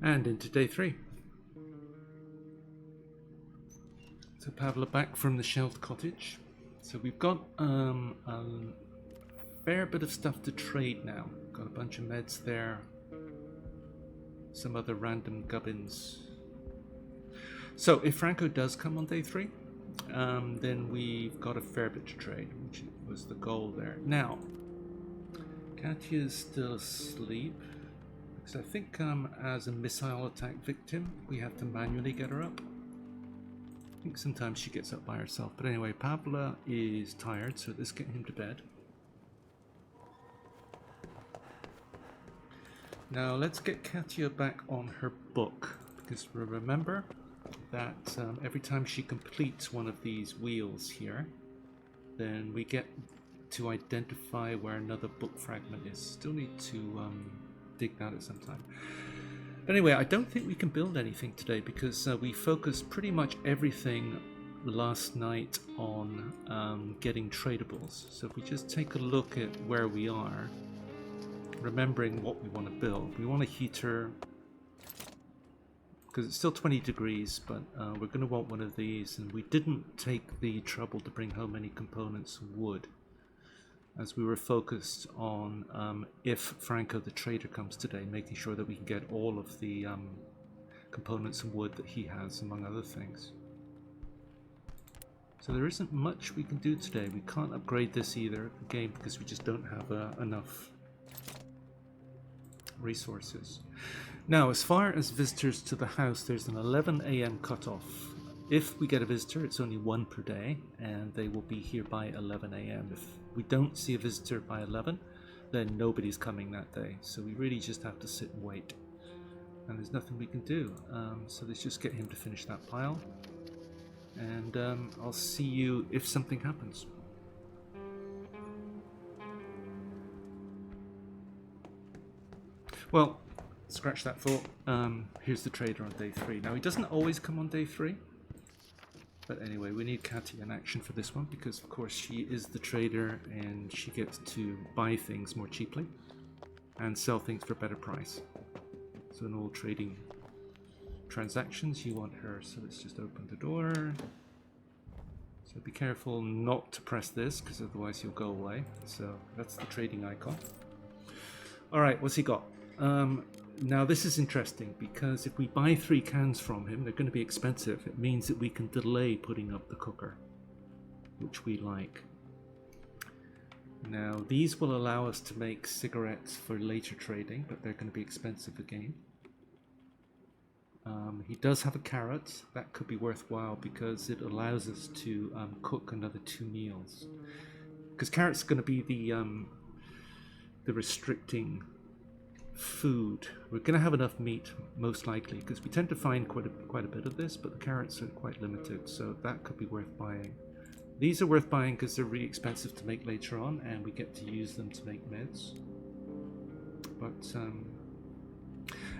And into day 3. So Pavla back from the shelved cottage. So we've got a fair bit of stuff to trade now. Got a bunch of meds there. Some other random gubbins. So if Franco does come on day 3, then we've got a fair bit to trade, which was the goal there. Now, Katya's still asleep. Because I think as a missile attack victim, we have to manually get her up. I think sometimes she gets up by herself. But anyway, Pavla is tired, so let's get him to bed. Now let's get Katya back on her book. Because remember that every time she completes one of these wheels here, then we get to identify where another book fragment is. Still need to dig that at some time. But anyway, I don't think we can build anything today because we focused pretty much everything last night on getting tradables. So if we just take a look at where we are, remembering what we want to build. We want a heater because it's still 20 degrees, but we're going to want one of these, and we didn't take the trouble to bring home any components of wood, as we were focused on if Franco the trader comes today, making sure that we can get all of the components and wood that he has, among other things. So there isn't much we can do today. We can't upgrade this either, again, because we just don't have enough resources. Now, as far as visitors to the house, there's an 11 AM cutoff. If we get a visitor, it's only one per day, and they will be here by 11 AM. If we don't see a visitor by 11, then nobody's coming that day. So we really just have to sit and wait. And there's nothing we can do. So let's just get him to finish that pile. And I'll see you if something happens. Well, scratch that thought. Here's the trader on day 3. Now, he doesn't always come on day 3. But anyway, we need Katya in action for this one because, of course, she is the trader and she gets to buy things more cheaply and sell things for a better price. So in all trading transactions, you want her. So let's just open the door. So be careful not to press this because otherwise you'll go away. So that's the trading icon. All right, what's he got? Now this is interesting because if we buy 3 cans from him, they're going to be expensive. It means that we can delay putting up the cooker, which we like. Now these will allow us to make cigarettes for later trading, but they're going to be expensive again. He does have a carrot. That could be worthwhile because it allows us to cook another 2 meals. Because carrot's going to be the restricting food. We're going to have enough meat most likely because we tend to find quite a bit of this, but the carrots are quite limited, so that could be worth buying. These are worth buying because they're really expensive to make later on and we get to use them to make meds. But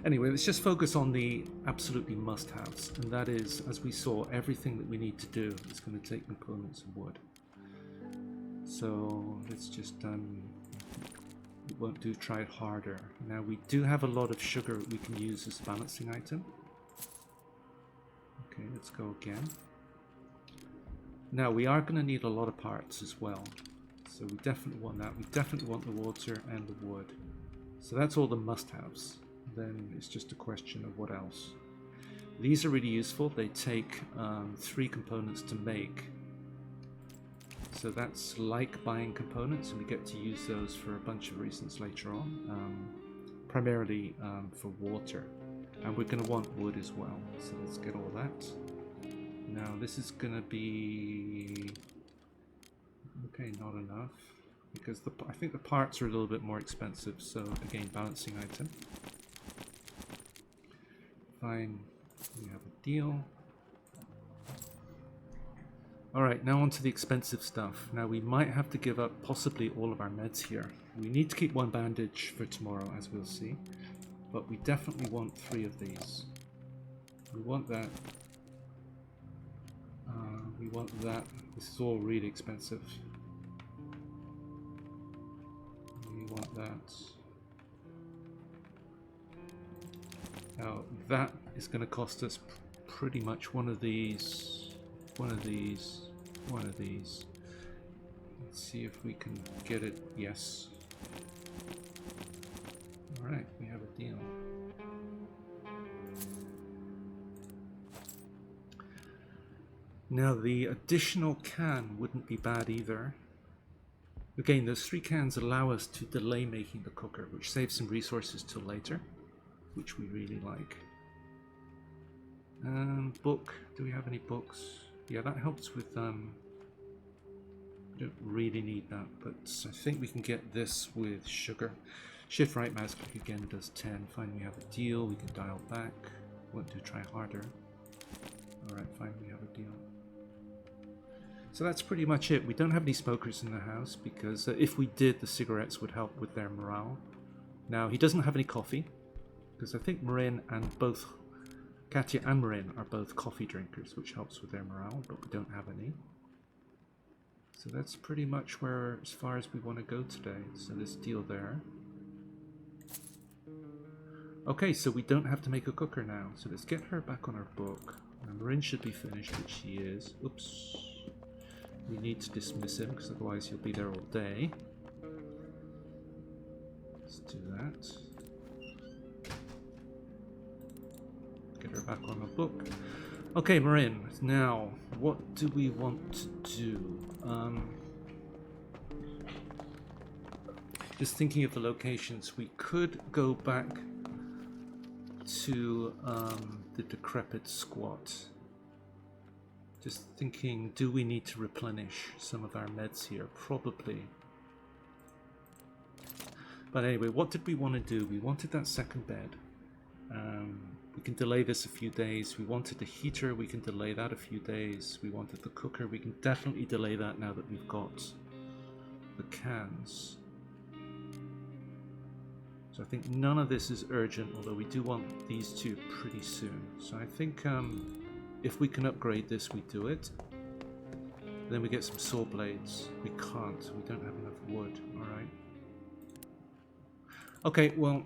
anyway, let's just focus on the absolutely must-haves, and that is, as we saw, everything that we need to do is going to take components of wood. So let's just we won't do try it harder. Now we do have a lot of sugar we can use as a balancing item. Okay, let's go again. Now we are going to need a lot of parts as well. So we definitely want that. We definitely want the water and the wood. So that's all the must-haves. Then it's just a question of what else. These are really useful. They take 3 components to make. So that's like buying components, and we get to use those for a bunch of reasons later on, primarily for water, and we're going to want wood as well, so let's get all that. Now this is going to be okay, not enough, because I think the parts are a little bit more expensive, so again, balancing item. Fine, we have a deal. Alright, now on to the expensive stuff. Now we might have to give up possibly all of our meds here. We need to keep 1 bandage for tomorrow, as we'll see. But we definitely want 3 of these. We want that. We want that. This is all really expensive. We want that. Now that is going to cost us pretty much one of these, one of these, one of these. Let's see if we can get it. Yes. Alright, we have a deal. Now the additional can wouldn't be bad either. Again, those 3 cans allow us to delay making the cooker, which saves some resources till later, which we really like. Book. Do we have any books? Yeah, that helps with... we don't really need that, but I think we can get this with sugar. Shift right mouse click again does 10. Fine, we have a deal. We can dial back. Want to try harder. Alright, fine, we have a deal. So that's pretty much it. We don't have any smokers in the house because if we did, the cigarettes would help with their morale. Now, he doesn't have any coffee because I think Marin and both Katya and Marin are both coffee drinkers, which helps with their morale, but we don't have any. So that's pretty much where, as far as we want to go today. So this deal there. Okay, so we don't have to make a cooker now. So let's get her back on our book. Now, Marin should be finished, which she is. Oops. We need to dismiss him because otherwise he'll be there all day. Let's do that. Get her back on the book. Okay, Marin, now what do we want to do? Just thinking of the locations, we could go back to the decrepit squat. Just thinking, do we need to replenish some of our meds here? Probably. But anyway, what did we want to do? We wanted that second bed. We can delay this a few days. We wanted the heater, we can delay that a few days. We wanted the cooker, we can definitely delay that now that we've got the cans. So I think none of this is urgent, although we do want these two pretty soon. So I think if we can upgrade this, we do it. Then we get some saw blades. We can't, we don't have enough wood, alright. Okay, well,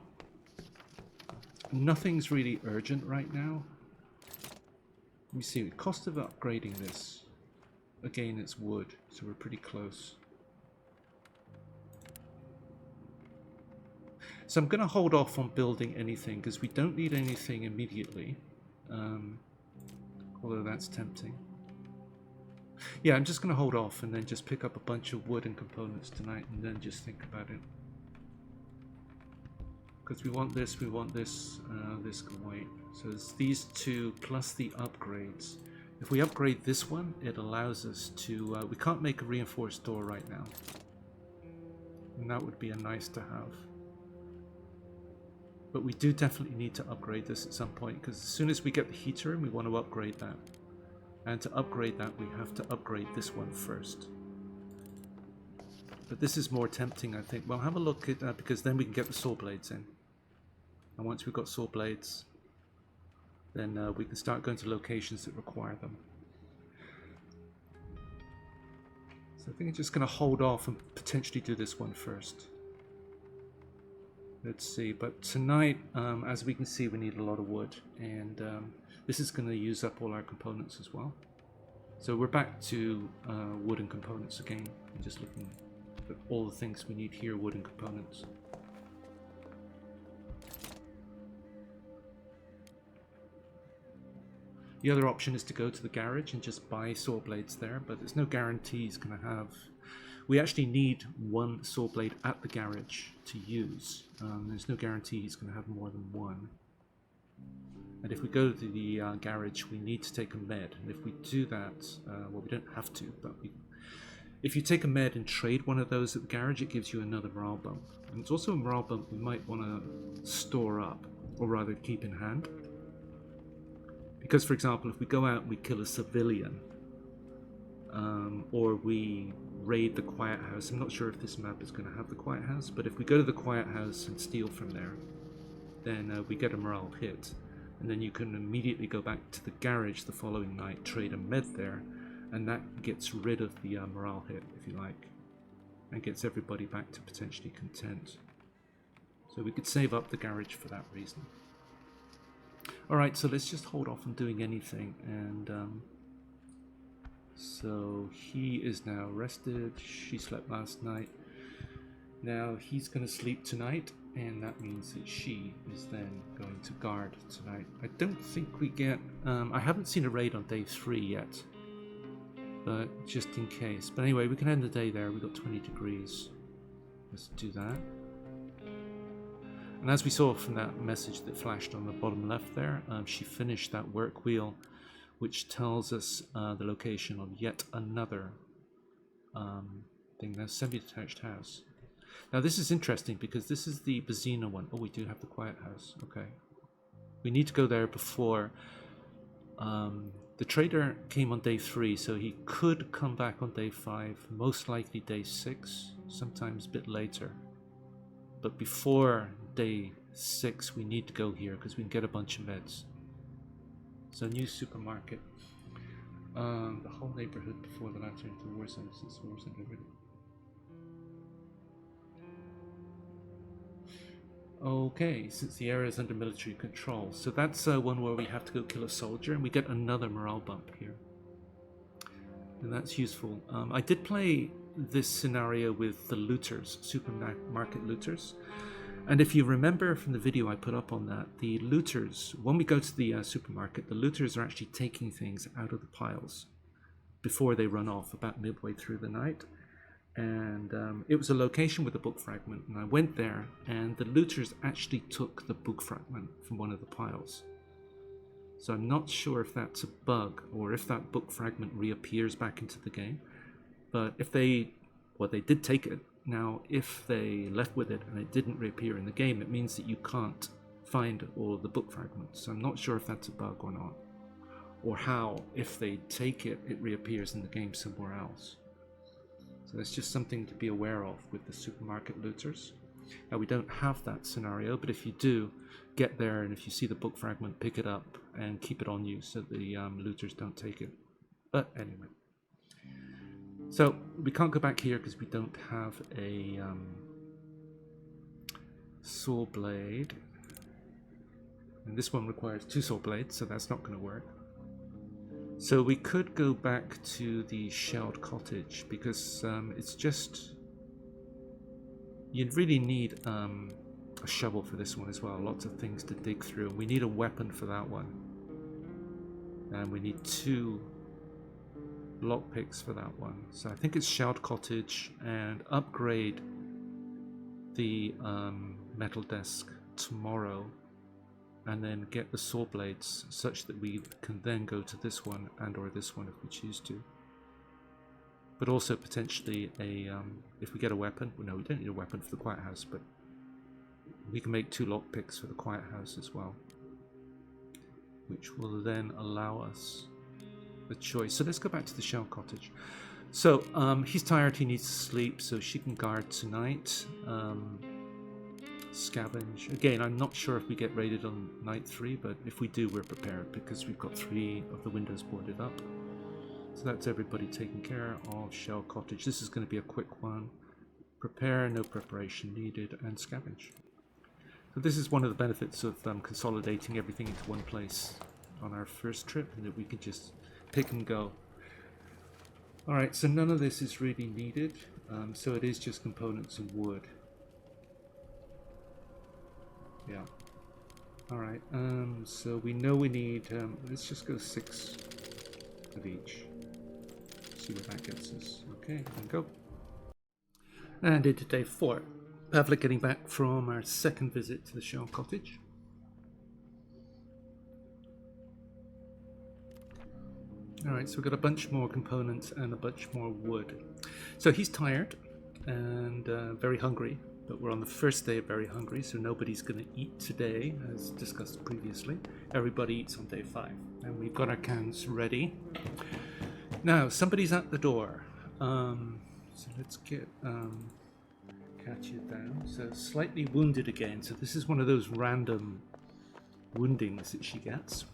nothing's really urgent right now. Let me see, the cost of upgrading this. Again, it's wood, so we're pretty close. So I'm going to hold off on building anything because we don't need anything immediately. Although that's tempting. Yeah, I'm just going to hold off and then just pick up a bunch of wood and components tonight and then just think about it. Because we want this, this can wait. So it's these two plus the upgrades. If we upgrade this one, it allows us to... we can't make a reinforced door right now. And that would be a nice to have. But we do definitely need to upgrade this at some point, because as soon as we get the heater in, we want to upgrade that. And to upgrade that, we have to upgrade this one first. But this is more tempting, I think. Well, have a look at that, because then we can get the saw blades in. And once we've got saw blades, then we can start going to locations that require them. So I think I'm just going to hold off and potentially do this one first. Let's see, but tonight, as we can see, we need a lot of wood, and this is going to use up all our components as well. So we're back to wood and components again, and just looking at all the things we need here, wood and components. The other option is to go to the garage and just buy saw blades there, but there's no guarantee he's going to have... We actually need one saw blade at the garage to use. There's no guarantee he's going to have more than one. And if we go to the garage, we need to take a med. And if we do that, well, we don't have to, but if you take a med and trade one of those at the garage, it gives you another morale bump. And it's also a morale bump we might want to store up, or rather keep in hand. Because, for example, if we go out and we kill a civilian, or we raid the quiet house. I'm not sure if this map is going to have the quiet house, but if we go to the quiet house and steal from there, then we get a morale hit. And then you can immediately go back to the garage the following night, trade a med there, and that gets rid of the morale hit, if you like, and gets everybody back to potentially content. So we could save up the garage for that reason. Alright, so let's just hold off on doing anything. And so he is now rested. She slept last night. Now he's going to sleep tonight, and that means that she is then going to guard tonight. I don't think we get... I haven't seen a raid on day 3 yet, but just in case. But anyway, we can end the day there. We've got 20 degrees. Let's do that. And as we saw from that message that flashed on the bottom left there, she finished that work wheel, which tells us the location of yet another thing. That's semi-detached house. Now this is interesting because this is the Bazina one. Oh, we do have the quiet house. Okay. We need to go there before... the trader came on day 3, so he could come back on day 5, most likely day 6, sometimes a bit later. But before day 6, we need to go here because we can get a bunch of meds. So new supermarket. The whole neighborhood before the latter into war zone since the war zone already. Okay, since the area is under military control. So that's one where we have to go kill a soldier, and we get another morale bump here. And that's useful. I did play this scenario with the looters, supermarket looters. And if you remember from the video I put up on that, the looters, when we go to the supermarket, the looters are actually taking things out of the piles before they run off about midway through the night. And it was a location with a book fragment, and I went there, and the looters actually took the book fragment from one of the piles. So I'm not sure if that's a bug or if that book fragment reappears back into the game. But if they, well, they did take it. Now, if they left with it and it didn't reappear in the game, it means that you can't find all of the book fragments. So I'm not sure if that's a bug or not, or how, if they take it, it reappears in the game somewhere else. So that's just something to be aware of with the supermarket looters. Now we don't have that scenario, but if you do, get there, and if you see the book fragment, pick it up and keep it on you so the looters don't take it. But anyway. So we can't go back here because we don't have a saw blade. And this one requires 2 saw blades, so that's not going to work. So we could go back to the shelled cottage because it's just... You'd really need a shovel for this one as well. Lots of things to dig through. We need a weapon for that one. And we need 2 lockpicks for that one. So I think it's shelled cottage, and upgrade the metal desk tomorrow. And then get the saw blades such that we can then go to this one and or this one if we choose to. But also potentially a, if we get a weapon, well, no, we don't need a weapon for the quiet house, but we can make 2 lockpicks for the quiet house as well, which will then allow us the choice. So let's go back to the shell cottage. So he's tired, he needs to sleep, so she can guard tonight. Scavenge. Again, I'm not sure if we get raided on night 3, but if we do, we're prepared because we've got 3 of the windows boarded up. So that's everybody taken care of. Shell cottage. This is going to be a quick one. Prepare, no preparation needed, and scavenge. So this is one of the benefits of consolidating everything into one place on our first trip, and that we can just pick and go. Alright, so none of this is really needed, so it is just components and wood. Yeah. Alright, so we know we need, let's just go 6 of each. See what that gets us. Okay, and go. And into day 4. Pavlik getting back from our second visit to the shell cottage. Alright, so we've got a bunch more components and a bunch more wood. So he's tired and very hungry. But we're on the first day of very hungry, so nobody's going to eat today, as discussed previously. Everybody eats on day 5. And we've got our cans ready. Now, somebody's at the door. So let's get Katya down. So slightly wounded again. So this is one of those random woundings that she gets.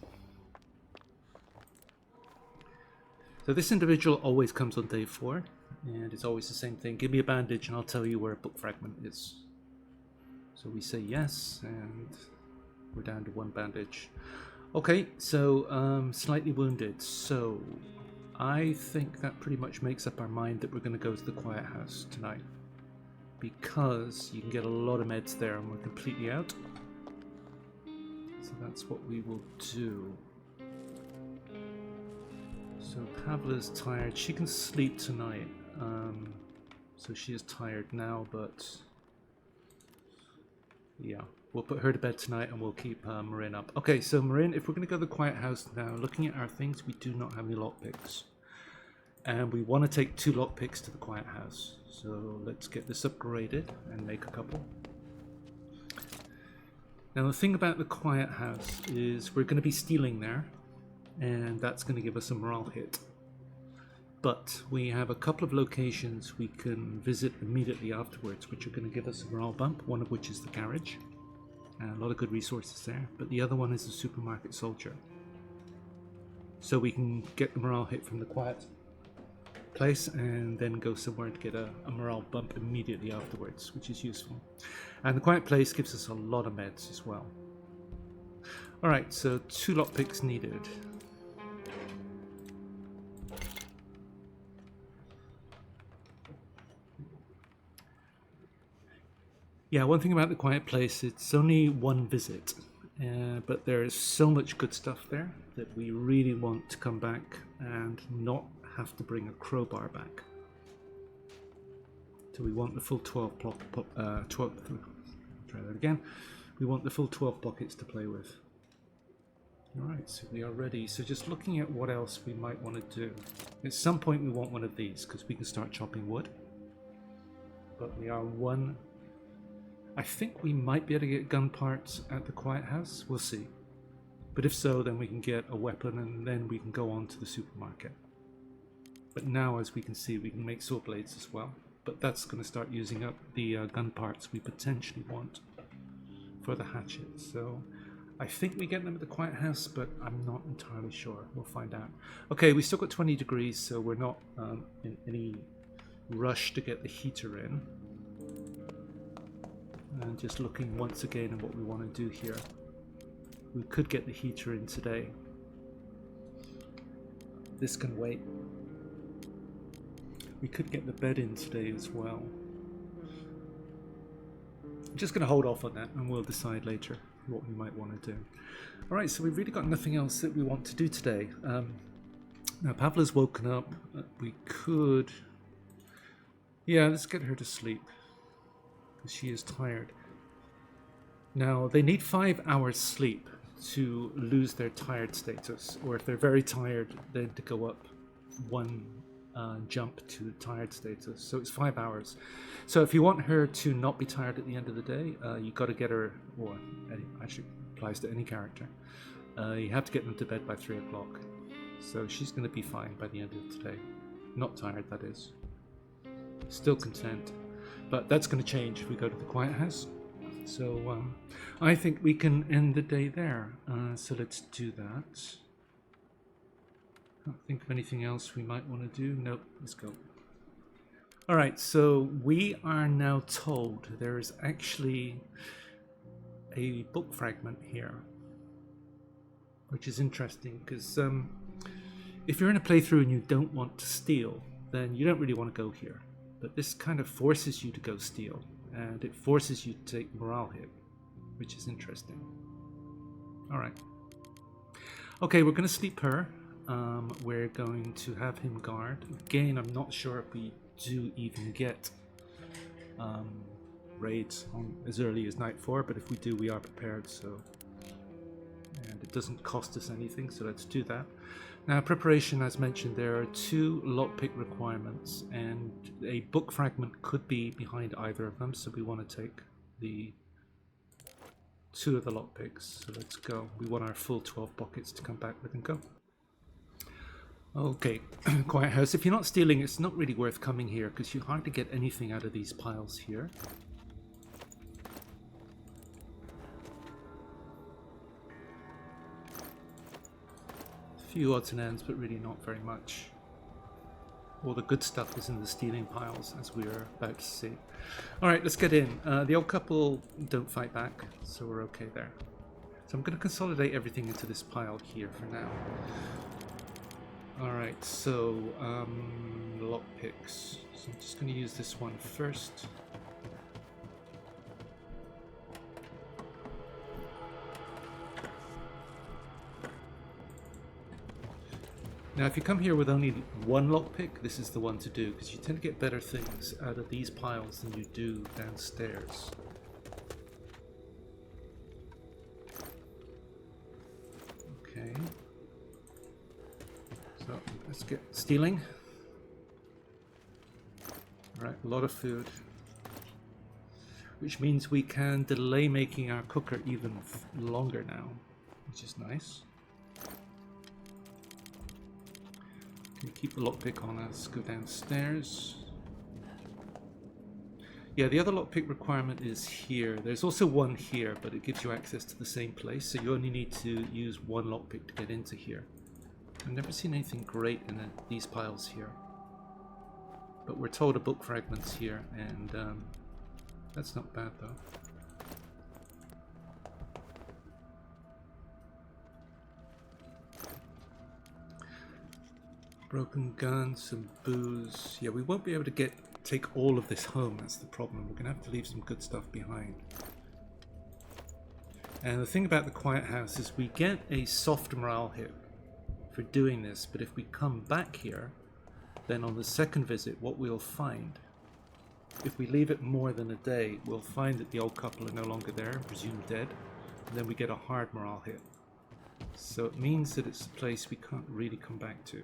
So this individual always comes on day 4. And it's always the same thing. Give me a bandage and I'll tell you where a book fragment is. So we say yes, and we're down to 1 bandage. Okay, so slightly wounded. So I think that pretty much makes up our mind that we're going to go to the Quiet House tonight, because you can get a lot of meds there and we're completely out. So that's what we will do. So Pavla's tired. She can sleep tonight. So she is tired now, but yeah, we'll put her to bed tonight and we'll keep Marin up. Okay, so Marin, if we're going to go to the Quiet House now, looking at our things, we do not have any lockpicks. And we want to take 2 lockpicks to the Quiet House. So let's get this upgraded and make a couple. Now the thing about the Quiet House is we're going to be stealing there, and that's going to give us a morale hit. But we have a couple of locations we can visit immediately afterwards, which are going to give us a morale bump, one of which is the garage. And a lot of good resources there. But the other one is the supermarket soldier. So we can get the morale hit from the quiet place and then go somewhere to get a morale bump immediately afterwards, which is useful. And the quiet place gives us a lot of meds as well. Alright, so 2 lockpicks needed. Yeah, one thing about the Quiet Place, it's only 1 visit, but there is so much good stuff there that we really want to come back and not have to bring a crowbar back. So we want the full 12 try that again. We want the full 12 pockets to play with. Alright, so we are ready. So just looking at what else we might want to do. At some point we want one of these, because we can start chopping wood. But we are 1... I think we might be able to get gun parts at the Quiet House. We'll see. But if so, then we can get a weapon and then we can go on to the supermarket. But now, as we can see, we can make sword blades as well. But that's going to start using up the gun parts we potentially want for the hatchet. So I think we get them at the Quiet House, but I'm not entirely sure. We'll find out. Okay, we still got 20 degrees, so we're not in any rush to get the heater in. And just looking once again at what we want to do here. We could get the heater in today. This can wait. We could get the bed in today as well. I'm just going to hold off on that and we'll decide later what we might want to do. Alright, so we've really got nothing else that we want to do today. Now Pavla's woken up. We could... Yeah, let's get her to sleep. She is tired. Now, they need 5 hours sleep to lose their tired status, or if they're very tired, then to go up 1 jump to tired status. So it's 5 hours. So if you want her to not be tired at the end of the day, you've got to get her, or actually applies to any character, you have to get them to bed by 3 o'clock. So she's going to be fine by the end of today. Not tired, that is. Still content. But that's going to change if we go to the Quiet House. So I think we can end the day there. So let's do that. Can't think of anything else we might want to do. Nope, let's go. Alright, so we are now told there is actually a book fragment here. Which is interesting, because if you're in a playthrough and you don't want to steal, then you don't really want to go here. But this kind of forces you to go steal, and it forces you to take morale hit, which is interesting. Alright. Okay, we're going to sleep her. We're going to have him guard. Again, I'm not sure if we do even get raids on as early as night 4, but if we do, we are prepared, so... And it doesn't cost us anything, so let's do that. Now, preparation, as mentioned, there are 2 lockpick requirements, and a book fragment could be behind either of them, so we want to take the 2 of the lockpicks. So let's go. We want our full 12 pockets to come back with and go. Okay, Quiet House. If you're not stealing, it's not really worth coming here, because you hardly get anything out of these piles here. Few odds and ends, but really not very much. All the good stuff is in the stealing piles, as we are about to see. Alright, let's get in. The old couple don't fight back, so we're okay there. So I'm going to consolidate everything into this pile here for now. Alright, so lockpicks. So I'm just going to use this one first. Now if you come here with only one lockpick, this is the one to do, because you tend to get better things out of these piles than you do downstairs. Okay. So let's get stealing. Alright, a lot of food. Which means we can delay making our cooker even longer now, which is nice. Keep the lockpick on us, go downstairs. Yeah, the other lockpick requirement is here. There's also one here, but it gives you access to the same place, so you only need to use one lockpick to get into here. I've never seen anything great in these piles here. But we're told of book fragments here, and that's not bad though. Broken gun, some booze. Yeah, we won't be able to take all of this home, that's the problem. We're going to have to leave some good stuff behind. And the thing about the Quiet House is we get a soft morale hit for doing this, but if we come back here, then on the second visit, what we'll find, if we leave it more than a day, we'll find that the old couple are no longer there, presumed dead, and then we get a hard morale hit. So it means that it's a place we can't really come back to.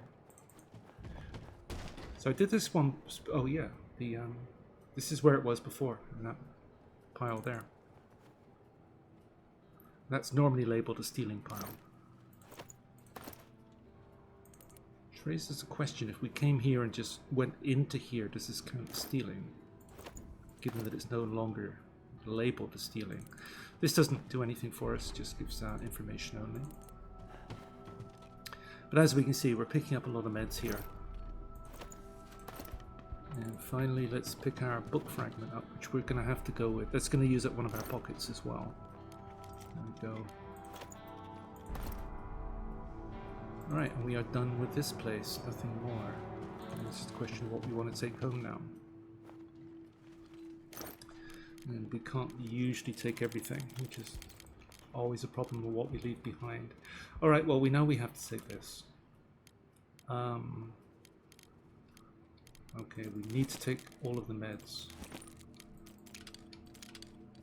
So I did this one. Oh yeah, this is where it was before, in that pile there. That's normally labeled a stealing pile. Which raises a question: if we came here and just went into here, does this count as stealing? Given that it's no longer labeled as stealing, this doesn't do anything for us; just gives information only. But as we can see, we're picking up a lot of meds here. And finally, let's pick our book fragment up, which we're going to have to go with. That's going to use up one of our pockets as well. There we go. Alright, and we are done with this place. Nothing more. And it's just a question of what we want to take home now. And we can't usually take everything, which is always a problem with what we leave behind. Alright, well, we know we have to take this. Okay, we need to take all of the meds.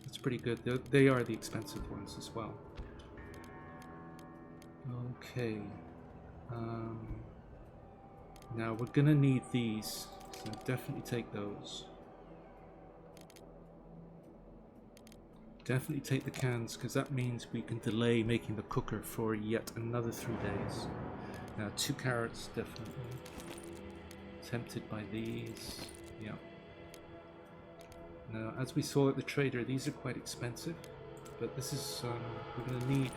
That's pretty good. They are the expensive ones as well. Okay. Now we're gonna need these, so definitely take those. Definitely take the cans, because that means we can delay making the cooker for yet another 3 days. Now 2 carrots, definitely. Tempted by these, yeah. Now, as we saw at the trader, these are quite expensive, but this is we're going to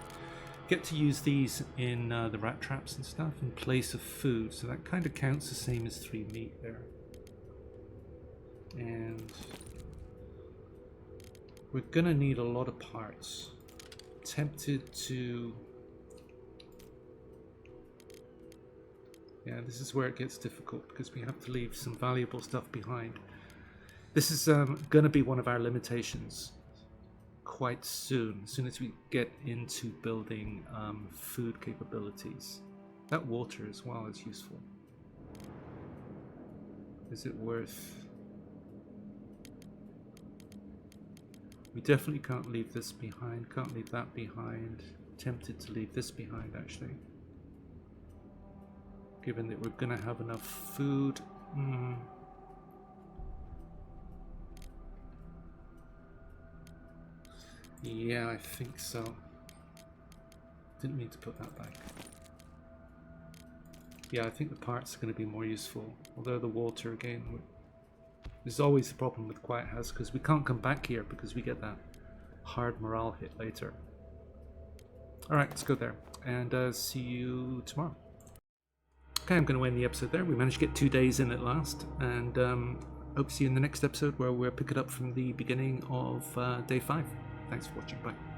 get to use these in the rat traps and stuff in place of food, so that kind of counts the same as 3 meat there. And we're going to need a lot of parts. Tempted to... Yeah, this is where it gets difficult, because we have to leave some valuable stuff behind. This is going to be one of our limitations quite soon, as soon as we get into building food capabilities. That water as well is useful. Is it worth... We definitely can't leave this behind, can't leave that behind. Tempted to leave this behind, actually. Given that we're going to have enough food. Yeah, I think so. Didn't mean to put that back. Yeah, I think the parts are going to be more useful. Although the water, again, there's always the problem with Quiet House, because we can't come back here because we get that hard morale hit later. Alright, let's go there. And see you tomorrow. Okay, I'm going to end the episode there. We managed to get 2 days in at last, and hope to see you in the next episode where we'll pick it up from the beginning of day 5. Thanks for watching. Bye.